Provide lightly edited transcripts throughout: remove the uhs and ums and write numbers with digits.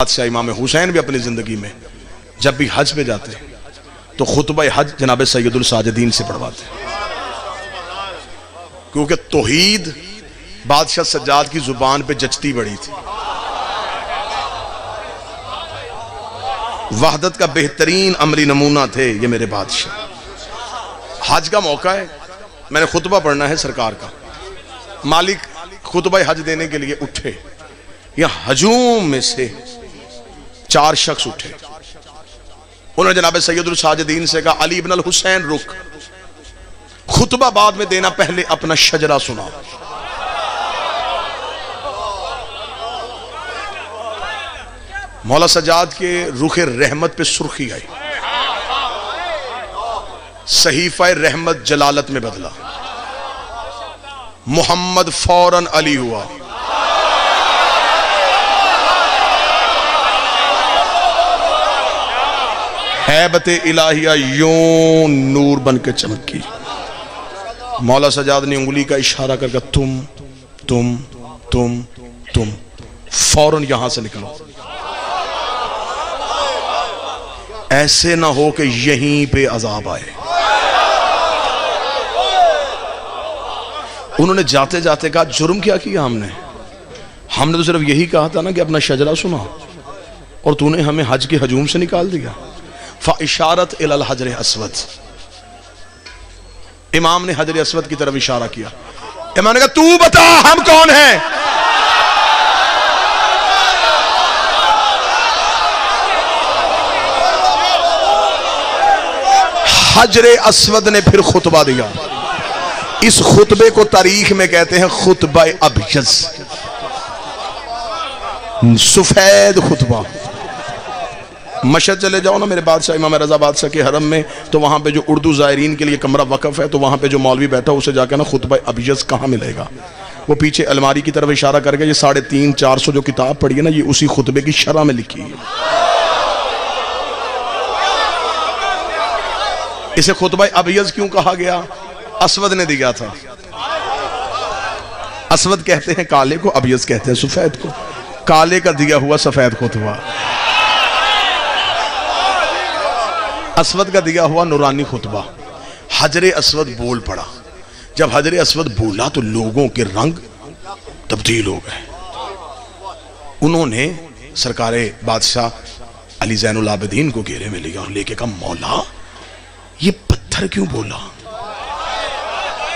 बादशाह इमाम हुसैन भी अपनी जिंदगी में जब भी हज पे जाते तो खुतबा हज जनाब सैयदुल साजिदीन से पढ़वाते, क्योंकि तौहीद बादशाह सज्जाद की जुबान पे जचती बड़ी थी। वहदत का बेहतरीन अमली नमूना थे ये मेरे बादशाह। हज का मौका है, मैंने खुतबा पढ़ना है सरकार का। मालिक खुतबा हज देने के लिए उठे, या हजूम में से 4 शख्स उठे। उन्होंने जनाब सैयदुल साजिदीन से कहा, अली इब्न अल हुसैन रुक, खुतबा बाद में देना, पहले अपना शजरा सुना। मौला सज्जाद के रुखे रहमत पे सुर्खी आई, सहीफा रहमत जलालत में बदला, मोहम्मद फौरन अली हुआ। हैबत इलाहिया यूं नूर बन के चमकी। मौला सज्जाद ने उंगली का इशारा करके तुम तुम तुम तुम फौरन यहां से निकलो, ऐसे ना हो कि यहीं पे अजाब आए। उन्होंने जाते जाते कहा, जुर्म क्या किया हमने तो सिर्फ यही कहा था ना कि अपना शजरा सुना, और तूने हमें हज के हजूम से निकाल दिया। फ़ा इशारत इलल हजर अस्वद, इमाम ने हजर अस्वद की तरफ इशारा किया। इमाम ने कहा, तू बता हम कौन हैं? हजर अस्वद ने फिर खुतबा दिया। इस खुतबे को तारीख में कहते हैं खुतबा अबयज़, सफेद खुतबा। मशहद चले जाओ ना मेरे बादशाह इमाम रजा बादशाह के हरम में, तो वहां पे जो उर्दू ज़ायरीन के लिए कमरा वक़फ़ है, तो वहां पे जो मौलवी बैठा उसे जाकर ना खुतबा अबयज़ कहाँ मिलेगा, वो पीछे अलमारी की तरफ इशारा करके ये 350-400 जो किताब पढ़ी है ना, ये उसी खुतबे की शरह में लिखी है। इसे खुतबा अबयज़ क्यों कहा गया? अस्वद ने दिया था। अस्वद कहते हैं काले को, अबयज़ कहते हैं सफेद को। काले का दिया हुआ सफेद खुतबा, अस्वद का दिया हुआ नूरानी खुतबा। हजरे अस्वद बोल पड़ा। जब हजरे अस्वद बोला तो लोगों के रंग तब्दील हो गए। उन्होंने सरकारे बादशाह अली ज़ैनुल आबिदीन को घेरे में लिया और लेके कहा, मौला ये पत्थर क्यों बोला?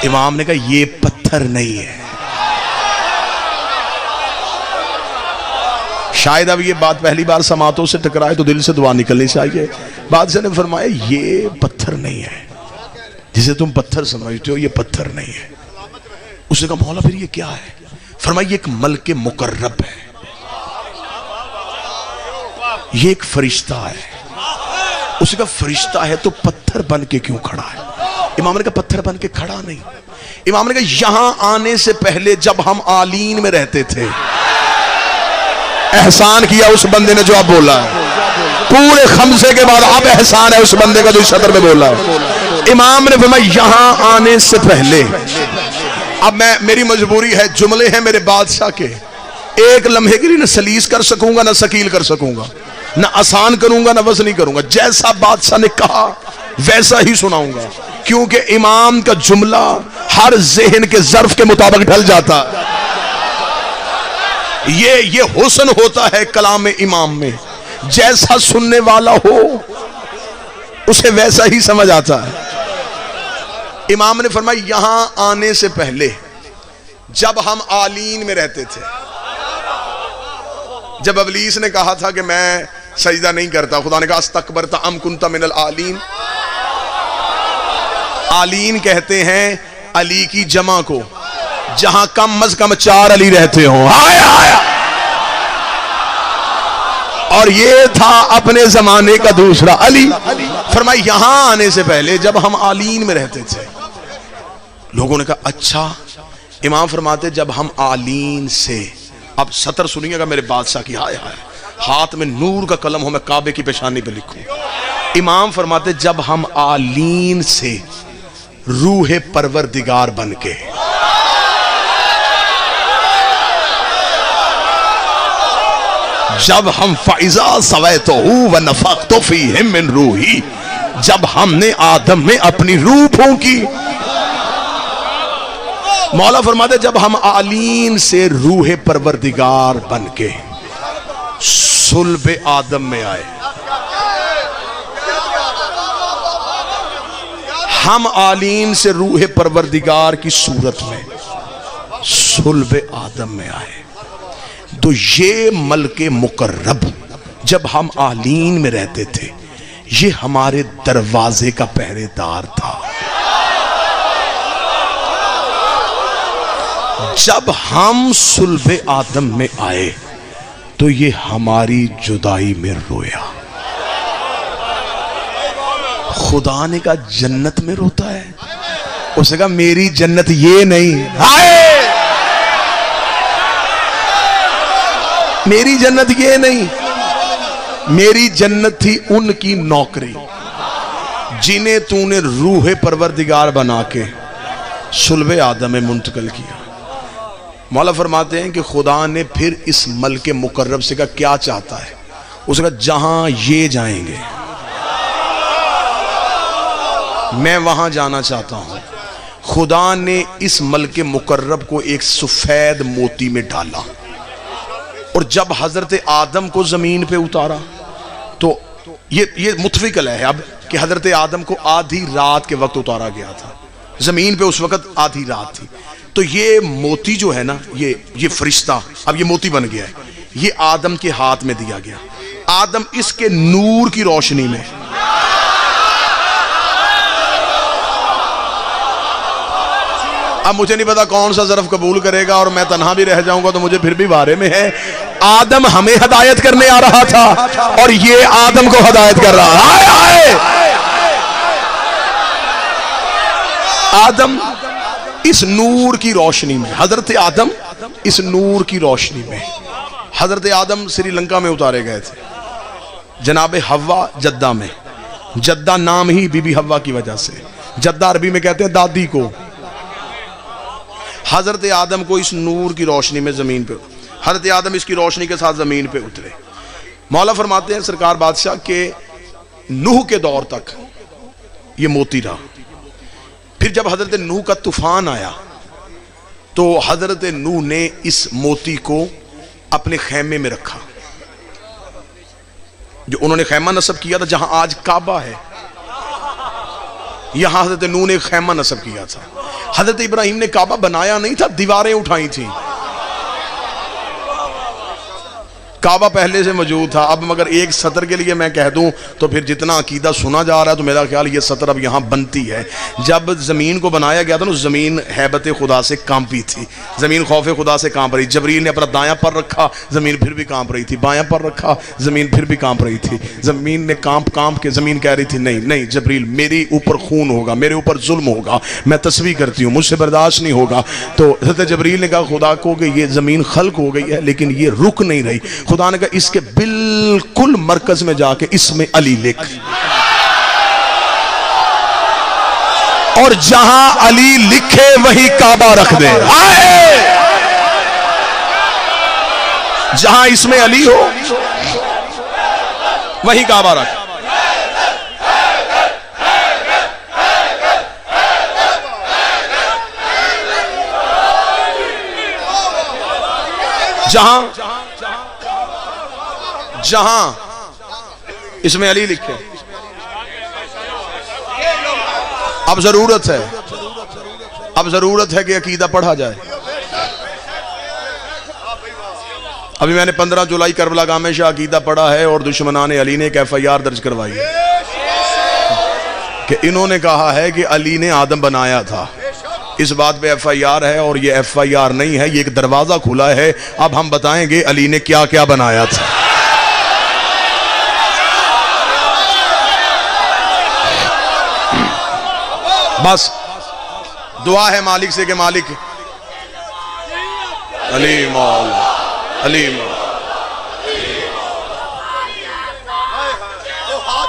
इमाम ने कहा, ये पत्थर नहीं है। शायद अब ये बात पहली बार समातों से टकराए तो दिल से दुआ निकलनी चाहिए। बादशाह ने फरमाया, ये पत्थर नहीं है, जिसे तुम पत्थर समझते हो ये पत्थर नहीं है। उसने कहा, मौला फिर ये क्या है? फरमाया, ये एक मलके मुकर्रब है, ये एक फरिश्ता है। उसने कहा, फरिश्ता है तो पत्थर बन के क्यों खड़ा है? इमाम ने कहा, पत्थर बन के खड़ा नहीं। इमाम ने कहा, यहां आने से पहले जब हम आलीन में रहते थे, एहसान किया उस बंदे ने जो अब बोला है। पूरे खमसे के बाद अब एहसान है उस बंदे का जो इस सदर में बोला है। इमाम ने फरमाया, यहां आने से पहले, अब मेरी मजबूरी है, जुमले हैं मेरे बादशाह के, एक लम्हे के लिए न सलीस कर सकूंगा न सकील कर सकूंगा, न आसान करूंगा न वज़नी करूंगा। जैसा बादशाह ने कहा वैसा ही सुनाऊंगा, क्योंकि इमाम का जुमला हर ज़हन के ज़र्फ के मुताबिक ढल जाता है। ये हुस्न होता है कलाम इमाम में, जैसा सुनने वाला हो उसे वैसा ही समझ आता है। इमाम ने फरमाया, यहां आने से पहले जब हम आलीन में रहते थे, जब अबलीस ने कहा था कि मैं सजदा नहीं करता, खुदा ने कहा, अस्तकबरता अम कुंता मिनल आलीन। आलीन कहते हैं अली की जमा को, जहां कम अज कम 4 अली रहते हो। आया और ये था अपने जमाने का दूसरा अली। फरमाया, यहां आने से पहले जब हम आलीन में रहते थे, लोगों ने कहा, अच्छा। इमाम फरमाते, जब हम आलीन से, अब सतर सुनिएगा मेरे बादशाह की, हाय हाय, हाथ में नूर का कलम हो, मैं काबे की पेशानी पे लिखूं। इमाम फरमाते, जब हम आलीन से रूह परवरदिगार बन के, जब हम फाइजा सवैतो व नफख्तु फीहि मिन रूही, जब हमने आदम में अपनी रूह फूंकी। मौला फरमाते जब हम आलीन से रूह परवरदिगार बन के सुल्ब आदम में आए, हम आलीन से रूह परवरदिगार की सूरत में सुल्ब आदम में आए, तो ये मलके मुकर्रब जब हम आलीन में रहते थे, ये हमारे दरवाजे का पहरेदार था। जब हम सुल्बे आदम में आए तो ये हमारी जुदाई में रोया। खुदा ने कहा जन्नत में रोता है, उसने कहा मेरी जन्नत ये नहीं, हाय मेरी जन्नत ये नहीं, मेरी जन्नत थी उनकी नौकरी जिन्हें तूने रूह परवरदिगार बना के सुल्बे आदम में मुंतकिल किया। मौला फरमाते हैं कि खुदा ने फिर इस मलके मुकर्रब से कहा क्या चाहता है, उसने कहा जहां ये जाएंगे मैं वहां जाना चाहता हूं। खुदा ने इस मलके मुकर्रब को एक सफेद मोती में डाला और जब हजरत आदम को जमीन पे उतारा तो ये मुतफिकल है अब कि हजरत आदम को आधी रात के वक्त उतारा गया था, जमीन पे उस वक्त आधी रात थी। तो ये मोती जो है ना, ये फरिश्ता अब ये मोती बन गया है, ये आदम के हाथ में दिया गया। आदम इसके नूर की रोशनी में अब मुझे नहीं पता कौन सा ज़र्फ कबूल करेगा और मैं तन्हा भी रह जाऊंगा तो मुझे फिर भी बारे में है। आदम हमें हदायत करने आ रहा था और ये आदम को हदायत कर रहा है। आदम इस नूर की रोशनी में, हजरत आदम इस नूर की रोशनी में, हजरत आदम श्रीलंका में उतारे गए थे, जनाब हव्वा जद्दा में। जद्दा नाम ही बीबी हव्वा की वजह से, जद्दा अरबी में कहते हैं दादी को। हजरत आदम को इस नूर की रोशनी में जमीन पे, हजरत आदम इसकी रोशनी के साथ जमीन पे उतरे। मौला फरमाते हैं सरकार बादशाह के नूह के दौर तक ये मोती रहा। फिर जब हजरत नूह का तूफान आया तो हजरत नूह ने इस मोती को अपने खैमे में रखा, जो उन्होंने खैमा नस्ब किया था जहां आज काबा है, यहां हजरत नूह ने खैमा नस्ब किया था। हजरत इब्राहिम ने काबा बनाया नहीं था, दीवारें उठाई थी। काबा पहले से मौजूद था। अब मगर एक सतर के लिए मैं कह दूं तो फिर जितना अकीदा सुना जा रहा है तो मेरा ख्याल ये सतर अब यहाँ बनती है। जब ज़मीन को बनाया गया था ना, ज़मीन हैबत खुदा से कांपी थी, ज़मीन खौफ खुदा से कांप रही। जबरील ने अपना दायां पर रखा, ज़मीन फिर भी कांप रही थी, बायां पर रखा, ज़मीन फिर भी कांप रही थी। ज़मीन ने कांप कांप के ज़मीन कह रही थी नहीं नहीं जबरील मेरे ऊपर खून होगा, मेरे ऊपर जुल्म होगा, मैं तस्वीर करती हूँ, मुझसे बर्दाश्त नहीं होगा। तो हज़रत जबरील ने कहा खुदा को कि ये ज़मीन खल्क हो गई है लेकिन ये रुक नहीं रही। खुदा ने कहा इसके बिल्कुल मरकज में जाके इसमें अली लिख, और जहां अली लिखे वही काबा रख दे। जहां इसमें अली हो वही काबा रख। जहां जहां इसमें अली लिखे। अब जरूरत है कि अकीदा पढ़ा जाए। अभी मैंने 15 जुलाई करबला गामे शाह अकीदा पढ़ा है और दुश्मनान अली ने एक FIR दर्ज करवाई है कि इन्होंने कहा है कि अली ने आदम बनाया था। इस बात पे FIR है और ये FIR नहीं है, ये एक दरवाजा खुला है। अब हम बताएंगे अली ने क्या क्या बनाया था। बस दुआ है मालिक से कि मालिक अली मौला अली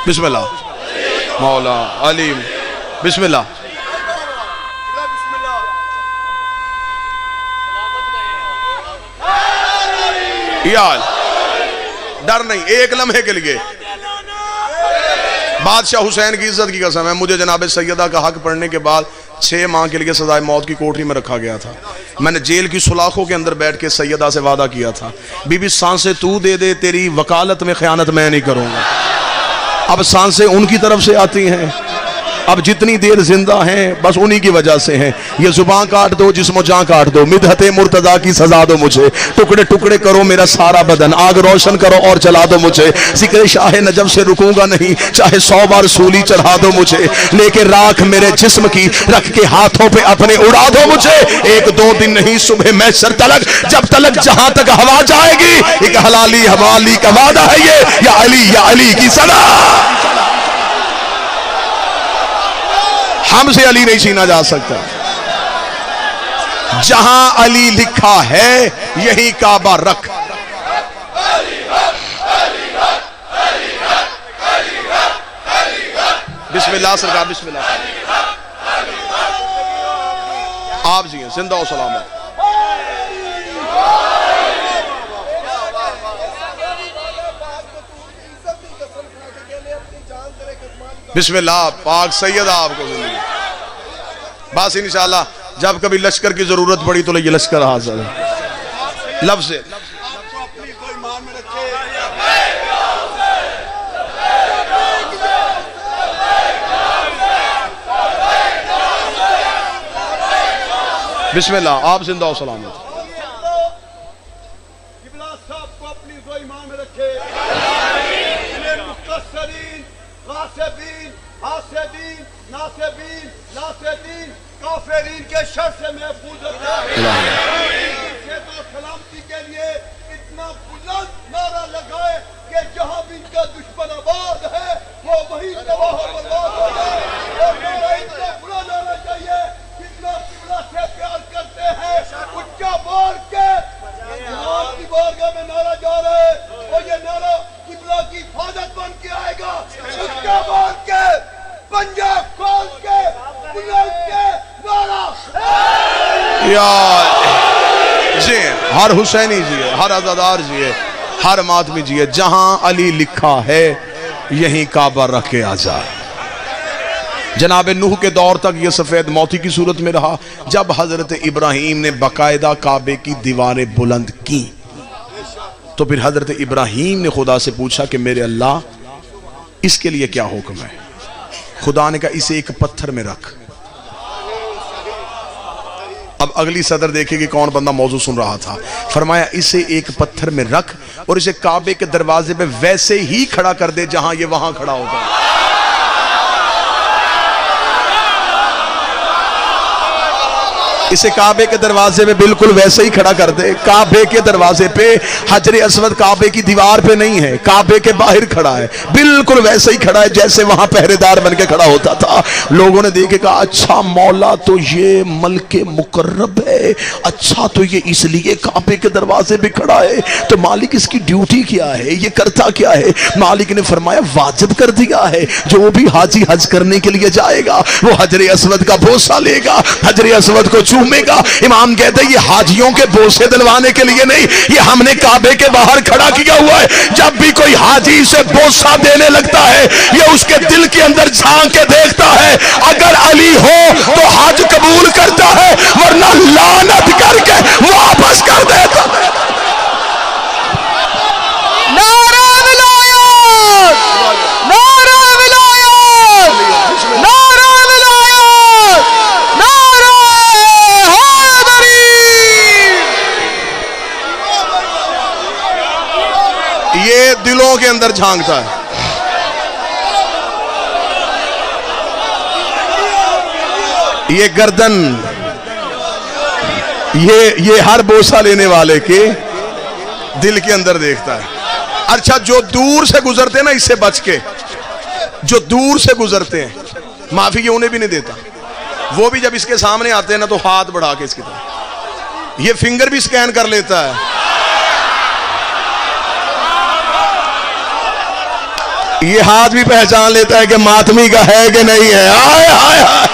बिस्मिल्लाह मौला अली बिस्मिल्लाह। यार डर नहीं, एक लम्हे के लिए। बादशाह हुसैन की इज्जत की कसम है, मुझे जनाब सैयदा का हक पढ़ने के बाद 6 माह के लिए सजाए मौत की कोठरी में रखा गया था। मैंने जेल की सुलाखों के अंदर बैठ के सैयदा से वादा किया था, बीबी सांसें तू दे दे, तेरी वकालत में खयानत मैं नहीं करूंगा। अब सांसें उनकी तरफ से आती हैं, अब जितनी देर जिंदा हैं बस उन्हीं की वजह से हैं। ये जुबान काट दो, जिस्मो जान काट दो, मिदहते मुर्तजा की सजा दो मुझे, टुकड़े टुकड़े करो मेरा सारा बदन, आग रोशन करो और जला दो मुझे। जिक्र शाह नजब से रुकूंगा नहीं, चाहे 100 बार सूली चढ़ा दो मुझे, लेके राख मेरे जिस्म की रख के हाथों पे अपने उड़ा दो मुझे। 1-2 दिन नहीं, सुबह महशर तलक, जब तलक जहां तक हवा जाएगी, एक हलाली हवाली का वादा है ये, या अली की सदा। हमसे अली नहीं छीना जा सकता। जहां अली लिखा है यही काबा रख। बिस्मिल्लाह सरकार, बिस्मिल्लाह। आप जी हैं, जिंदा और सलामत। बिस्मिल्लाह। पाक सैयद आपको बस इंशाअल्लाह जब कभी लश्कर की जरूरत पड़ी तो ये लश्कर हाजिर है। लफ्ज़ से बिस्मिल्लाह। आप जिंदा और सलामत। के शर से महफूज सलामती के लिए इतना बुलंद नारा लगाए कि जहां भी इनका दुश्मन आबाद है वो वही तबाह बर्बाद हो जाए। और नारा इतना बुरा नारा चाहिए, कितना किबला से प्यार करते हैं, उच्चा बोल के की बारगाह में नारा जा रहा है और ये नारा किबला की हिफाजत बन के आएगा। उच्चा बोल के, पंजाब खोल के, बुलंद के नारा जी, हर हुसैनी जी है, हर अज़ादार जी है, हर मातमी जी है, जहां अली लिखा है यहीं काबा रख के आ जा। जनाब नूह के दौर तक यह सफेद मोती की सूरत में रहा। जब हजरत इब्राहीम ने बाकायदा काबे की दीवारें बुलंद की तो फिर हजरत इब्राहीम ने खुदा से पूछा कि मेरे अल्लाह इसके लिए क्या हुक्म है। खुदा ने कहा इसे एक पत्थर में रख। अब अगली सदर देखिए कि कौन बंदा मौजूद सुन रहा था। फरमाया इसे एक पत्थर में रख और इसे काबे के दरवाजे पे वैसे ही खड़ा कर दे जहां ये वहां खड़ा होगा। इसे काबे के दरवाजे पे बिल्कुल वैसे ही खड़ा कर दे। काबे के दरवाजे पे हजरे अस्वद काबे की दीवार पे नहीं है, काबे के बाहर खड़ा है, बिल्कुल वैसे ही खड़ा है जैसे वहां पहरेदार बन के खड़ा होता था। लोगों ने देखे कहा अच्छा मौला तो ये मलके मुकर्रब है, अच्छा तो ये इसलिए काबे के दरवाजे पे खड़ा है, तो मालिक इसकी ड्यूटी क्या है, ये करता क्या है। मालिक ने फरमाया वाजिब कर दिया है, जो भी हाजी हज करने के लिए जाएगा वो हजरे अस्वद का बोसा लेगा, हजरे अस्वद को चूमेगा। इमाम कहते हैं ये हाजियों के बोसे दिलवाने के लिए नहीं, ये हमने काबे के बाहर खड़ा किया हुआ है। जब भी कोई हाजी से बोसा देने लगता है ये उसके दिल के अंदर झांक के देखता है, अगर अली हो तो हज कबूल करता है, वरना लानत करके वापस कर देता है। ये दिलों के अंदर झांकता है। ये गर्दन, ये हर बोसा लेने वाले के दिल के अंदर देखता है। अच्छा जो दूर से गुजरते हैं ना इससे बच के, जो दूर से गुजरते हैं माफी ये उन्हें भी नहीं देता। वो भी जब इसके सामने आते हैं ना तो हाथ बढ़ा के इसकी तरफ, ये फिंगर भी स्कैन कर लेता है। ये हाथ भी पहचान लेता है कि मातमी का है कि नहीं है। आए हाय हाय।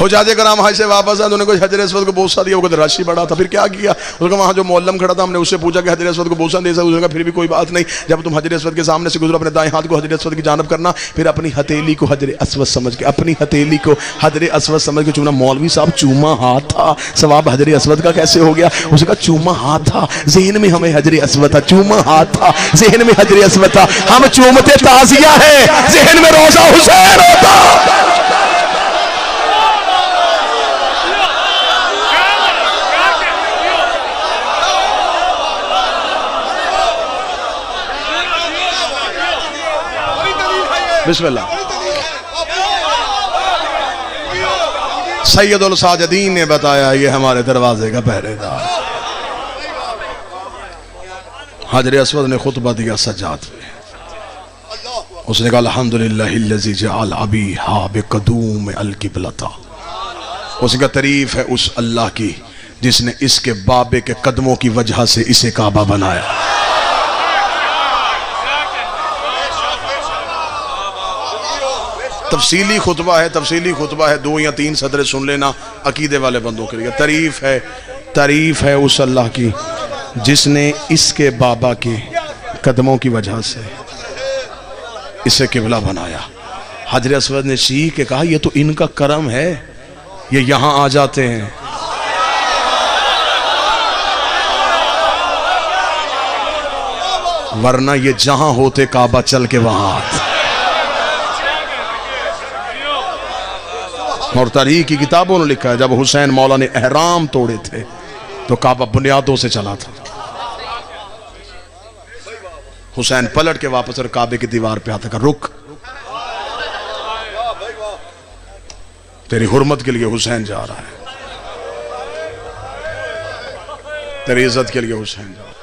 हुजाजे कराम हज से वापस आए, उन्होंने कोई हजर अस्वद को बोसा दिया, वो कहते रश ही बड़ा था। फिर क्या किया, उसका वहाँ जो मौलम खड़ा था, हमने उससे पूछा कि हजर अस्वद को बोसा दे सकते, उसने कहा फिर भी कोई बात नहीं, जब तुम हजर अस्वद के सामने से गुजरो अपने दाएं हाथ को हजर अस्वद की जानब करना, फिर अपनी हथेली को हजर अस्वद समझ के, अपनी हथेली को हजर अस्वद समझ के चूमना। मौलवी साहब चूमा हाथ था, सवाब हजर अस्वद का कैसे हो गया? उसका चूमा हाथ था, ज़हन में हमें हजर अस्वद था, चूमा हाथ था, ज़हन में हजर अस्वद था, हम चूमते ताज़िया है, ज़हन में रोज़ा हुसैन होता। बिस्मिल्लाह। सैयदुल साजिदीन ने बताया ये हमारे दरवाजे का पहरेदार। हजर अस्वद ने खुतबा दिया सज्जाद में, उसने कहा अल्हम्दुलिल्लाहिल्लज़ी जअल अबीहा बिक़दूम अल-क़िबलता। उसने कहा तारीफ है उस अल्लाह की जिसने इसके बाबे के कदमों की वजह से इसे काबा बनाया। तफसीली खुतबा है, तफसीली खुतबा है, 2 या 3 सदरे सुन लेना अकीदे वाले बंदों के लिए। तारीफ है उस अल्लाह की जिसने इसके बाबा के कदमों की वजह से इसे किबला बनाया। हजर अस्वद ने चीख के कहा ये तो इनका करम है, ये यहां आ जाते हैं। वरना ये जहां होते काबा चल के वहां आते। और तारीख की किताबों ने लिखा है जब हुसैन मौला ने एहराम तोड़े थे तो काबा बुनियादों से चला था। हुसैन पलट के वापस और काबे की दीवार पे आता, रुक, तेरी हुर्मत के लिए हुसैन जा रहा है, तेरी इज्जत के लिए हुसैन जा रहा है।